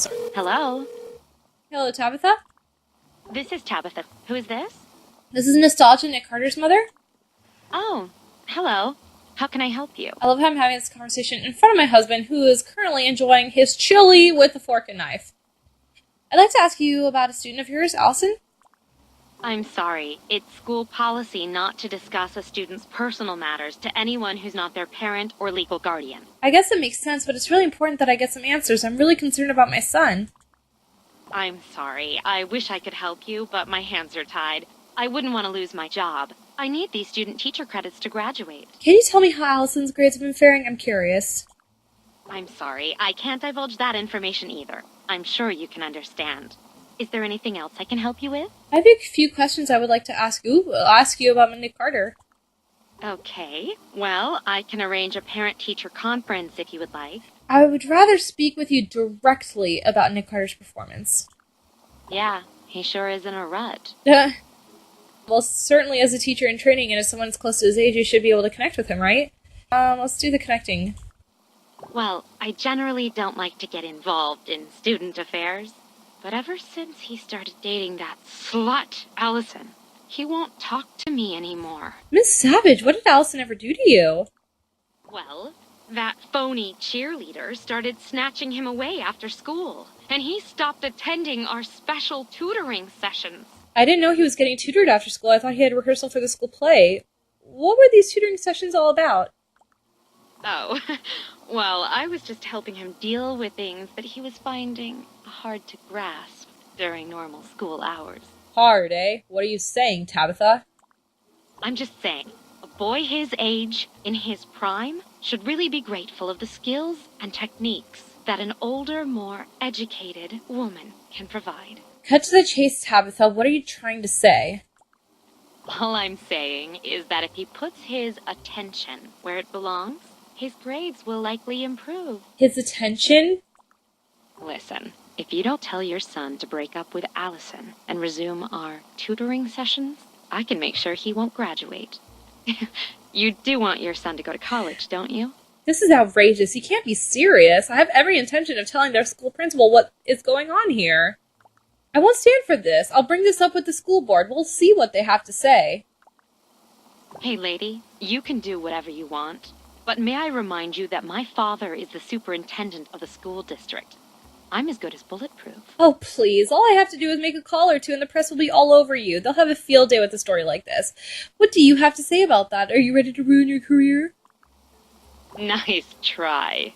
Hello, Hello, Tabitha. this is Tabitha. Who is this? This is Nostalgia, Nick Carter's mother. Oh, hello. How can I help you? I love how I'm having this conversation in front of my husband, who is currently enjoying his chili with a fork and knife. I'd like to ask you about a student of yours, Allison. I'm sorry. It's school policy not to discuss a student's personal matters to anyone who's not their parent or legal guardian. I guess it makes sense, but it's really important that I get some answers. I'm really concerned about my son. I'm sorry. I wish I could help you, but my hands are tied. I wouldn't want to lose my job. I need these student teacher credits to graduate. Can you tell me how Allison's grades have been faring? I'm curious. I'm sorry. I can't divulge that information either. I'm sure you can understand. Is there anything else I can help you with? I have a few questions I would like to ask you. About Nick Carter. Okay. Well, I can arrange a parent-teacher conference if you would like. I would rather speak with you directly about Nick Carter's performance. Yeah, he sure is in a rut. Well, certainly as a teacher in training and as someone that's close to his age, you should be able to connect with him, right? Let's do the connecting. Well, I generally don't like to get involved in student affairs, but ever since he started dating that slut, Allison, he won't talk to me anymore. Miss Savage, what did Allison ever do to you? Well, that phony cheerleader started snatching him away after school, and he stopped attending our special tutoring sessions. I didn't know he was getting tutored after school. I thought he had rehearsal for the school play. What were these tutoring sessions all about? Oh, well, I was just helping him deal with things that he was finding hard to grasp during normal school hours. Hard, eh? What are you saying, Tabitha? I'm just saying, a boy his age, in his prime, should really be grateful of the skills and techniques that an older, more educated woman can provide. Cut to the chase, Tabitha. What are you trying to say? All I'm saying is that if he puts his attention where it belongs, his grades will likely improve. His attention? Listen, if you don't tell your son to break up with Allison and resume our tutoring sessions, I can make sure he won't graduate. You do want your son to go to college, don't you? This is outrageous. You can't be serious. I have every intention of telling their school principal what is going on here. I won't stand for this. I'll bring this up with the school board. We'll see what they have to say. Hey, lady, you can do whatever you want. But may I remind you that my father is the superintendent of the school district. I'm as good as bulletproof. Oh, please. All I have to do is make a call or two and the press will be all over you. They'll have a field day with a story like this. What do you have to say about that? Are you ready to ruin your career? Nice try.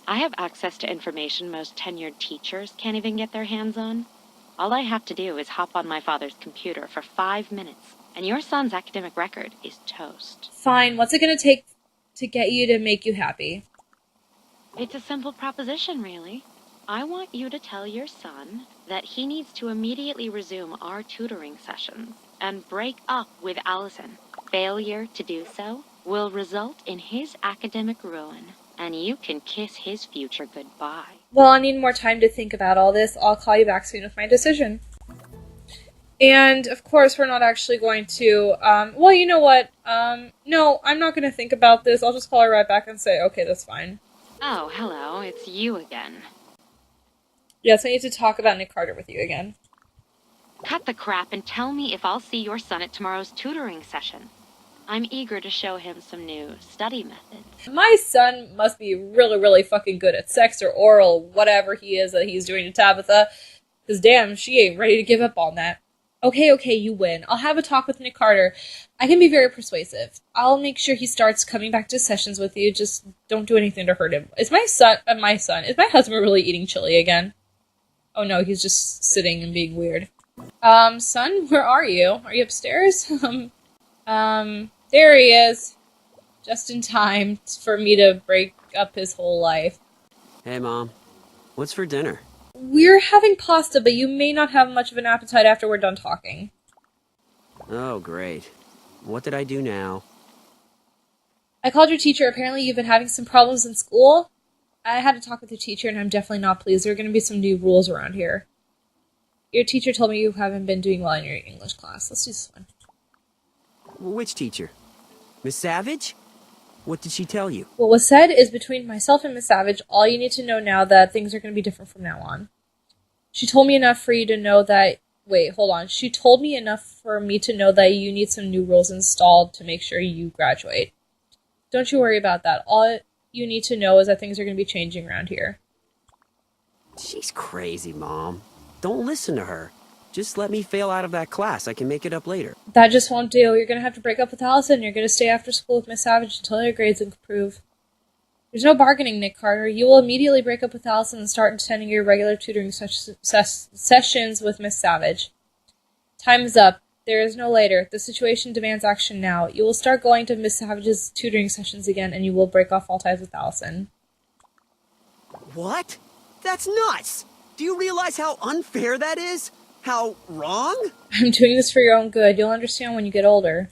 I have access to information most tenured teachers can't even get their hands on. All I have to do is hop on my father's computer for 5 minutes, and your son's academic record is toast. Fine. What's it going to take to get you to make you happy? It's a simple proposition, really. I want you to tell your son that he needs to immediately resume our tutoring sessions and break up with Allison. Failure to do so will result in his academic ruin, and you can kiss his future goodbye. Well, I need more time to think about all this. I'll call you back soon with my decision. And, of course, we're not actually going to, well, you know what? No, I'm not going to think about this. I'll just call her right back and say, okay, that's fine. Oh, hello, it's you again. Yes, I need to talk about Nick Carter with you again. Cut the crap and tell me if I'll see your son at tomorrow's tutoring session. I'm eager to show him some new study methods. My son must be really, really fucking good at sex or oral, whatever he is that he's doing to Tabitha. Because damn, she ain't ready to give up on that. Okay, you win. I'll have a talk with Nick Carter. I can be very persuasive. I'll make sure he starts coming back to sessions with you. Just don't do anything to hurt him. Is my husband really eating chili again? Oh no, he's just sitting and being weird. Son, where are you? Are you upstairs? There he is. Just in time for me to break up his whole life. Hey, Mom. What's for dinner? We're having pasta, but you may not have much of an appetite after we're done talking. Oh, great. What did I do now? I called your teacher. Apparently you've been having some problems in school. I had to talk with your teacher, and I'm definitely not pleased. There are going to be some new rules around here. Your teacher told me you haven't been doing well in your English class. Let's do this one. Which teacher? Miss Savage? What did she tell you? What was said is between myself and Miss Savage. All you need to know now that things are going to be different from now on. She told me enough for you to know that... Wait, hold on. She told me enough for me to know that you need some new rules installed to make sure you graduate. Don't you worry about that. All you need to know is that things are going to be changing around here. She's crazy, Mom. Don't listen to her. Just let me fail out of that class. I can make it up later. That just won't do. You're going to have to break up with Allison. You're going to stay after school with Miss Savage until your grades improve. There's no bargaining, Nick Carter. You will immediately break up with Allison and start attending your regular tutoring sessions with Miss Savage. Time is up. There is no later. The situation demands action now. You will start going to Miss Savage's tutoring sessions again, and you will break off all ties with Allison. What? That's nuts! Do you realize how unfair that is? How wrong? I'm doing this for your own good. You'll understand when you get older.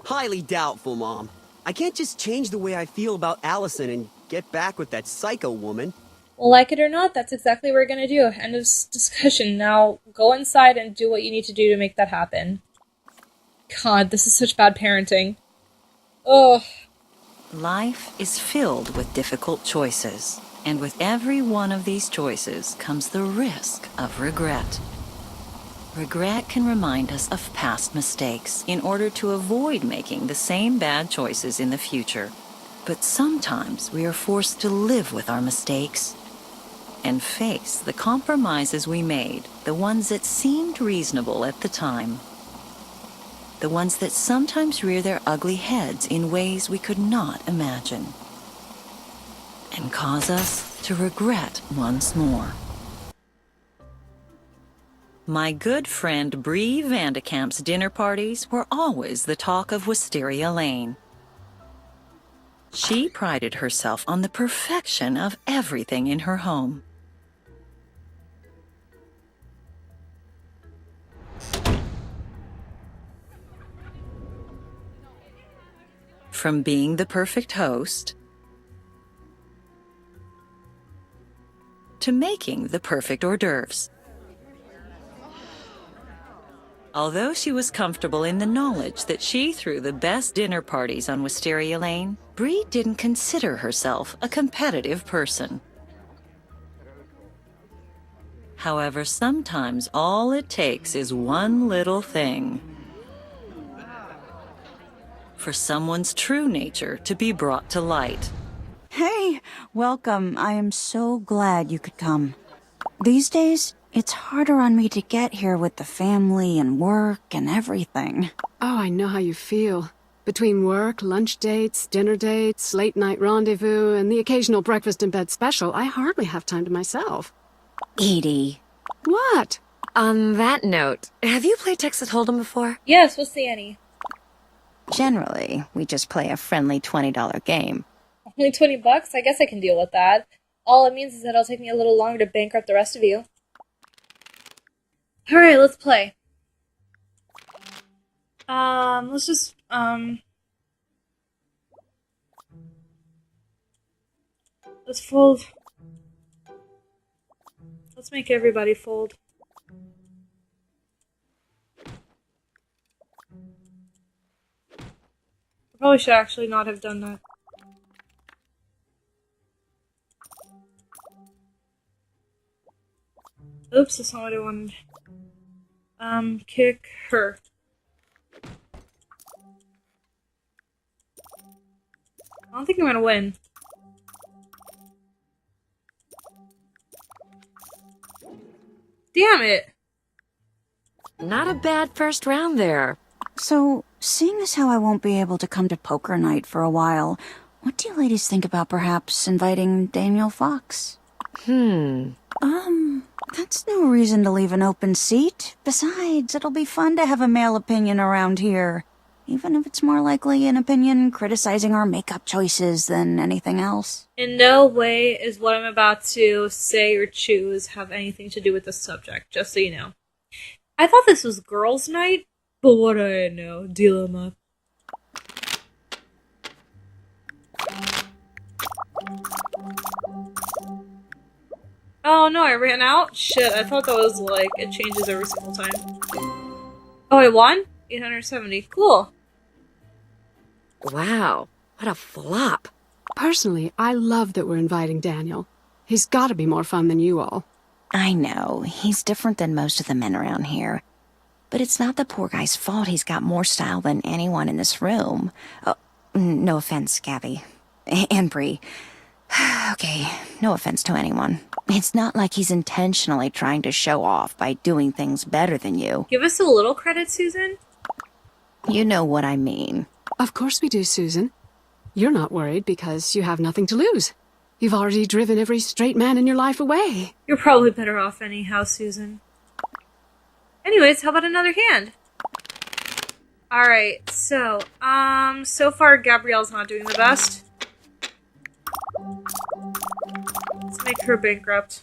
Highly doubtful, Mom. I can't just change the way I feel about Allison and get back with that psycho woman. Well, like it or not, that's exactly what we're going to do. End of discussion. Now, go inside and do what you need to do to make that happen. God, this is such bad parenting. Ugh. Life is filled with difficult choices, and with every one of these choices comes the risk of regret. Regret can remind us of past mistakes in order to avoid making the same bad choices in the future. But sometimes we are forced to live with our mistakes and face the compromises we made, the ones that seemed reasonable at the time. The ones that sometimes rear their ugly heads in ways we could not imagine, and cause us to regret once more. My good friend Bree Vandekamp's dinner parties were always the talk of Wisteria Lane. She prided herself on the perfection of everything in her home. From being the perfect host to making the perfect hors d'oeuvres. Although she was comfortable in the knowledge that she threw the best dinner parties on Wisteria Lane, Bree didn't consider herself a competitive person. However, sometimes all it takes is one little thing for someone's true nature to be brought to light. Hey, welcome. I am so glad you could come. These days, it's harder on me to get here with the family and work and everything. Oh, I know how you feel. Between work, lunch dates, dinner dates, late night rendezvous, and the occasional breakfast in bed special, I hardly have time to myself. Edie. What? On that note, have you played Texas Hold'em before? Yes, what's the Annie? Generally, we just play a friendly $20 game. Only $20? I guess I can deal with that. All it means is that it'll take me a little longer to bankrupt the rest of you. Alright, let's play. Let's just, let's fold. Let's make everybody fold. I probably should actually not have done that. Oops, that's not what I wanted. Kick her. I don't think I'm gonna win. Damn it! Not a bad first round there. So, seeing as how I won't be able to come to poker night for a while, what do you ladies think about perhaps inviting Daniel Fox? That's no reason to leave an open seat. Besides, it'll be fun to have a male opinion around here. Even if it's more likely an opinion criticizing our makeup choices than anything else. In no way is what I'm about to say or choose have anything to do with the subject, just so you know. I thought this was girls' night, but what do I know? Deal 'em up. Oh no, I ran out? Shit, I thought that was like, it changes every single time. Oh, I won? 870. Cool. Wow, what a flop. Personally, I love that we're inviting Daniel. He's gotta be more fun than you all. I know, he's different than most of the men around here. But it's not the poor guy's fault he's got more style than anyone in this room. Oh, no offense, Gabby. And Bree. Okay, no offense to anyone. It's not like he's intentionally trying to show off by doing things better than you. Give us a little credit, Susan. You know what I mean. Of course we do, Susan. You're not worried because you have nothing to lose. You've already driven every straight man in your life away. You're probably better off anyhow, Susan. Anyways, how about another hand? Alright, so far Gabrielle's not doing the best. Let's make her bankrupt.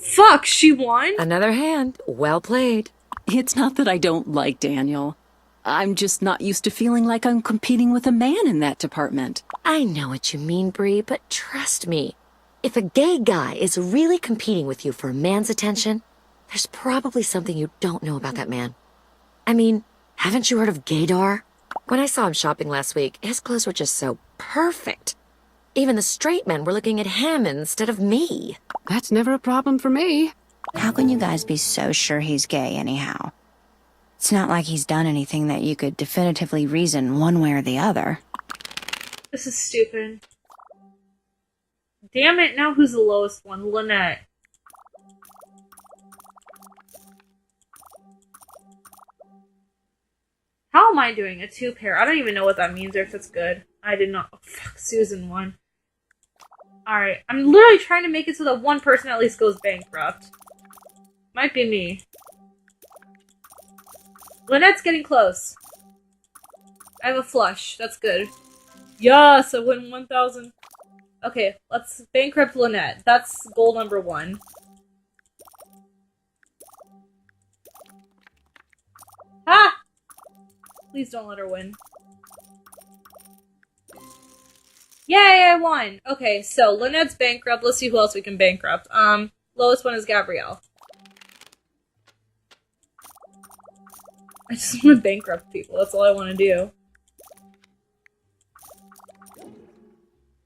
Fuck, she won? Another hand. Well played. It's not that I don't like Daniel. I'm just not used to feeling like I'm competing with a man in that department. I know what you mean, Bree, but trust me. If a gay guy is really competing with you for a man's attention, there's probably something you don't know about that man. I mean, haven't you heard of Gaydar? When I saw him shopping last week, his clothes were just so perfect. Even the straight men were looking at him instead of me. That's never a problem for me. How can you guys be so sure he's gay, anyhow? It's not like he's done anything that you could definitively reason one way or the other. This is stupid. Damn it, now who's the lowest one? Lynette. How am I doing? A 2-pair? I don't even know what that means or if it's good. I did not. Oh, fuck, Susan won. Alright, I'm literally trying to make it so that one person at least goes bankrupt. Might be me. Lynette's getting close. I have a flush. That's good. Yes, I win 1,000. Okay, let's bankrupt Lynette. That's goal number 1. Ah! Please don't let her win. Yay, I won! Okay, so Lynette's bankrupt. Let's see who else we can bankrupt. Lowest one is Gabrielle. I just want to bankrupt people. That's all I want to do.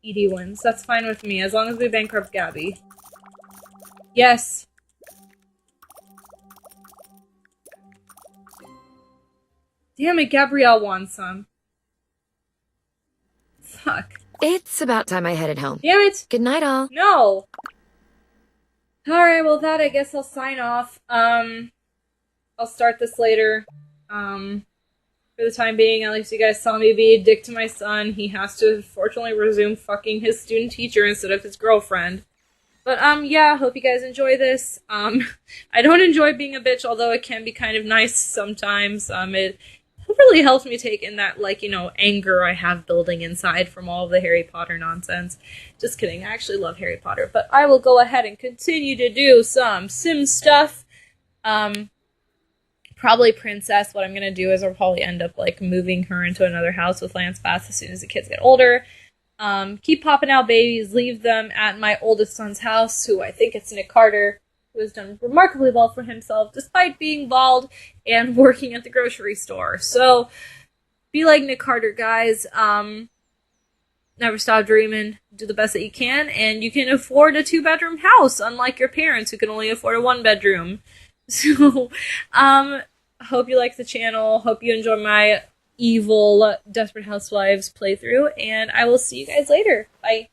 Edie wins. That's fine with me, as long as we bankrupt Gabby. Yes! Damn it, Gabrielle won some. Fuck. It's about time I headed home. Damn it! Good night, all. No! Alright, well that I guess I'll sign off. I'll start this later. For the time being, at least you guys saw me be a dick to my son. He has to, fortunately, resume fucking his student teacher instead of his girlfriend. But, yeah, hope you guys enjoy this. I don't enjoy being a bitch, although it can be kind of nice sometimes. It really helps me take in that, like, you know, anger I have building inside from all of the Harry Potter nonsense. Just kidding, I actually love Harry Potter. But I will go ahead and continue to do some Sim stuff. Probably Princess. What I'm going to do is I'll probably end up, like, moving her into another house with Lance Bass as soon as the kids get older. Keep popping out babies. Leave them at my oldest son's house, who I think it's Nick Carter, who has done remarkably well for himself, despite being bald and working at the grocery store. So, be like Nick Carter, guys. Never stop dreaming. Do the best that you can, and you can afford a 2-bedroom house, unlike your parents who can only afford a 1-bedroom. So, hope you like the channel. Hope you enjoy my evil Desperate Housewives playthrough, and I will see you guys later. Bye.